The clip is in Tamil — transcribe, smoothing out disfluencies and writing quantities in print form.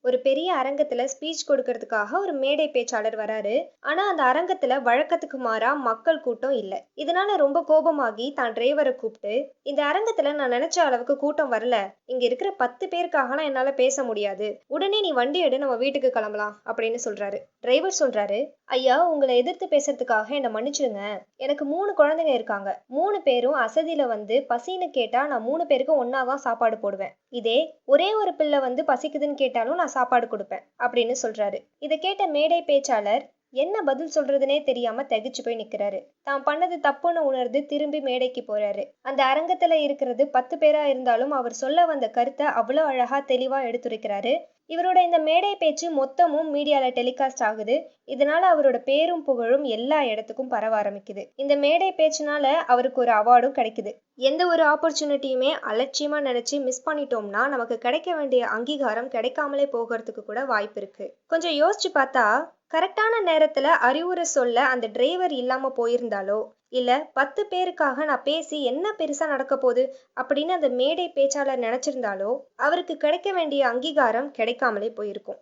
ஒரு பெரிய அரங்கத்துல ஸ்பீச் கொடுக்கறதுக்காக ஒரு மேடை பேச்சாளர் வராரு. ஆனா அந்த அரங்கத்துல வழக்கத்துக்கு மாறா மக்கள் கூட்டம் இல்ல. இதனால ரொம்ப கோபமாகி தான் டிரைவரை கூப்பிட்டு, இந்த அரங்கத்துல நான் நினைச்ச அளவுக்கு கூட்டம் வரல, இங்க இருக்கிற 10 பேருக்காகலாம் என்னால பேச முடியாது, உடனே நீ வண்டி எடு, நம்ம வீட்டுக்கு கிளம்பலாம் அப்படின்னு சொல்றாரு. டிரைவர் சொல்றாரு, ஐயா, உங்களை எதிர்த்து பேசுறதுக்காக என்னை மன்னிச்சிடுங்க. எனக்கு 3 குழந்தைங்க இருக்காங்க. 3 பேரும் அசதியில வந்து பசின்னு கேட்டா நான் 3 பேருக்கும் ஒன்னாதான் சாப்பாடு போடுவேன். இதே ஒரே ஒரு பிள்ளை வந்து பசிக்குதுன்னு கேட்டாலும் நான் சாப்பாடு கொடுப்பேன் அப்படின்னு சொல்றாரு. இதை கேட்ட மேடை பேச்சாளர் என்ன பதில் சொல்றதுனே தெரியாம திகைச்சு போய் நிக்கிறாரு. தான் பண்ணது தப்புன்னு உணர்ந்து திரும்பி மேடைக்கு போறாரு. அந்த அரங்கத்துல இருக்கிறது 10 பேரா இருந்தாலும் அவர் சொல்ல வந்த கருத்தை அவ்வளவு அழகா தெளிவா எடுத்துரைக்கிறாரு. இவரோட இந்த மேடை பேச்சு மொத்தமும் மீடியால டெலிகாஸ்ட் ஆகுது. இதனால அவரோட பேரும் புகழும் எல்லா இடத்துக்கும் பரவ ஆரம்பிக்குது. இந்த மேடை பேச்சுனால அவருக்கு ஒரு அவார்டும் கிடைக்குது. எந்த ஒரு ஆப்பர்ச்சுனிட்டியுமே அலட்சியமா நினைச்சு மிஸ் பண்ணிட்டோம்னா நமக்கு கிடைக்க வேண்டிய அங்கீகாரம் கிடைக்காமலே போகிறதுக்கு கூட வாய்ப்பு இருக்கு. கொஞ்சம் யோசிச்சு பார்த்தா, கரெக்டான நேரத்துல அறிவுரை சொல்ல அந்த டிரைவர் இல்லாம போயிருந்தாலோ, இல்ல 10 பேருக்காக நான் பேசி என்ன பெருசா நடக்க போகுது அப்படின்னு அந்த மேடை பேச்சாளர் நினைச்சிருந்தாலோ, அவருக்கு கிடைக்க வேண்டிய அங்கீகாரம் கிடைக்காமலே போயிருக்கும்.